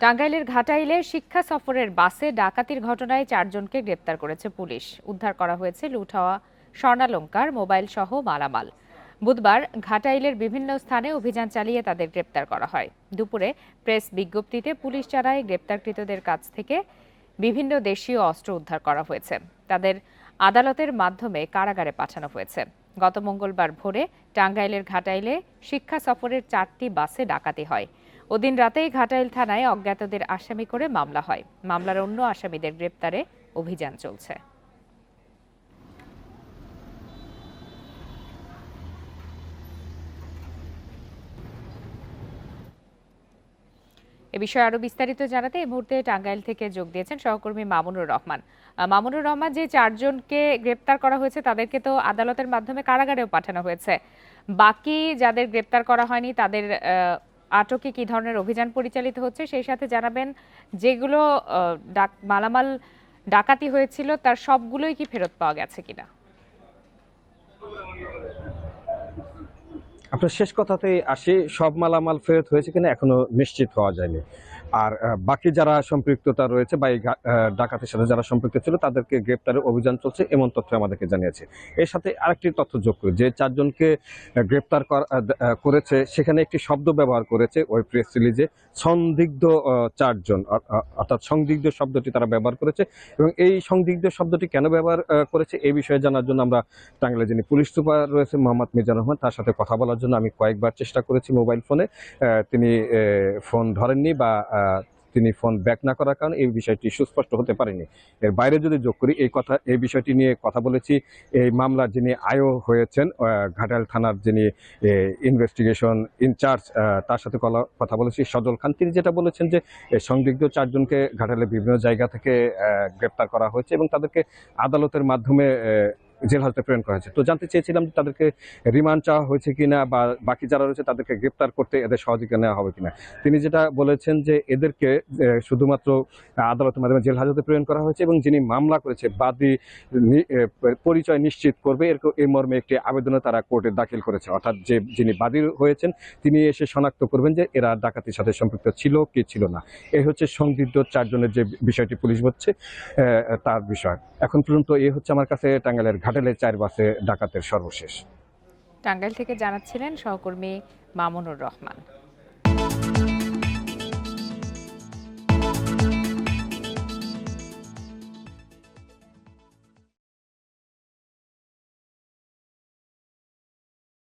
টাঙ্গাইলের ঘাটাইলে শিক্ষা সফরের বাসে ডাকাতির ঘটনায় ৪ জনকে গ্রেপ্তার করেছে পুলিশ। উদ্ধার করা হয়েছে লুট হওয়া স্বর্ণালংকার, মোবাইল সহ মালামাল। বুধবার ঘাটাইলের বিভিন্ন স্থানে অভিযান চালিয়ে তাদের গ্রেপ্তার করা হয়। দুপুরে প্রেস বিজ্ঞপ্তিতে পুলিশ জানায় গ্রেপ্তারকৃতদের কাছ থেকে বিভিন্ন দেশীয় অস্ত্র উদ্ধার করা হয়েছে। তাদের আদালতের মাধ্যমে কারাগারে পাঠানো হয়েছে। গত মঙ্গলবার ভোরে টাঙ্গাইলের ঘাটাইলে শিক্ষা সফরের 4টি বাসে ডাকাতি হয়। ওদিন রাতেই ঘাটাইল থানায় অজ্ঞাতদের আসামি করে মামলা হয়। মামলার অন্য আসামিদের গ্রেপ্তারে অভিযান চলছে। এ বিষয়ে আরো বিস্তারিত জানাতে এই মুহূর্তে টাঙ্গাইল থেকে যোগ দিয়েছেন সহকর্মী মামুনুর রহমান। মামুনুর রহমান, যে 4 জনকে গ্রেপ্তার করা হয়েছে তাদেরকে তো আদালতের মাধ্যমে কারাগারেও পাঠানো হয়েছে। বাকি যাদের গ্রেপ্তার করা হয়নি তাদের আটকে কি ধরনের অভিযান পরিচালিত হচ্ছে, সেই সাথে জানাবেন যেগুলো মালামাল ডাকাতি হয়েছিল তার সবগুলোই কি ফেরত পাওয়া গেছে কিনা? আপনার শেষ কথাতেই আসি, সব মালামাল ফেরত হয়েছে কিনা এখনো নিশ্চিত হওয়া যায়নি। আর বাকি যারা সম্পৃক্ততা রয়েছে বা এই ডাকাতের সাথে যারা সম্পৃক্ত ছিল তাদেরকে গ্রেপ্তারের অভিযান চলছে, এমন তথ্য আমাদেরকে জানিয়েছে। এর সাথে আরেকটি তথ্য যোগ করি, যে 4 জনকে গ্রেপ্তার করেছে সেখানে একটি শব্দ ব্যবহার করেছে ওই প্রেস রিলিজে, সন্দিগ্ধ 4 জন, অর্থাৎ সংদিগ্ধ শব্দটি তারা ব্যবহার করেছে। এবং এই সংদিগ্ধ শব্দটি কেন ব্যবহার করেছে এই বিষয়ে জানার জন্য আমরা টাঙ্গাইলে যিনি পুলিশ সুপার রয়েছে মোহাম্মদ মিজানুর রহমান, তার সাথে কথা বলার জন্য আমি কয়েকবার চেষ্টা করেছি মোবাইল ফোনে। তিনি ফোন ধরেননি বা তিনি ফোন ব্যাক না করার কারণে এই বিষয়টি সুস্পষ্ট হতে পারেনি। এর বাইরে যদি যোগ করি, এই বিষয়টি নিয়ে কথা বলেছি এই মামলার যিনি আয়ো হয়েছেন ঘাটাইল থানার যিনি ইনভেস্টিগেশন ইনচার্জ, তার সাথে কথা বলেছি সজল খান। তিনি যেটা বলেছেন যে সংদিগ্ধ 4 জনকে ঘাটাইলের বিভিন্ন জায়গা থেকে গ্রেপ্তার করা হয়েছে এবং তাদেরকে আদালতের মাধ্যমে জেল হাজতে প্রেরণ করা হয়েছে। তো জানতে চেয়েছিলাম তাদেরকে রিমান্ড চাওয়া হয়েছে কিনা বা বাকি যারা রয়েছে তাদেরকে গ্রেপ্তার করতে এদের সহযোগিতা নেওয়া হবে কিনা। তিনি যেটা বলেছেন যে এদেরকে শুধুমাত্র আদালতের মাধ্যমে জেল হাজতে প্রেরণ করা হয়েছে এবং যিনি মামলা করেছে বাদী পরিচয় নিশ্চিত করবে এই মর্মে একটি আবেদনও তারা কোর্টে দাখিল করেছে। অর্থাৎ যিনি বাদী হয়েছেন তিনি এসে শনাক্ত করবেন যে এরা ডাকাতির সাথে সম্পৃক্ত ছিল কি ছিল না। এই হচ্ছে সংদিগ্ধ 4 জনের যে বিষয়টি পুলিশ বলছে তার বিষয়। এখন পর্যন্ত এই হচ্ছে আমার কাছে টাঙ্গাইলের ঘাটাইলে 4 বাসে ডাকাতের সর্বশেষ। টাঙ্গাইল থেকে জানাচ্ছিলেন সহকর্মী মামুনুর রহমান।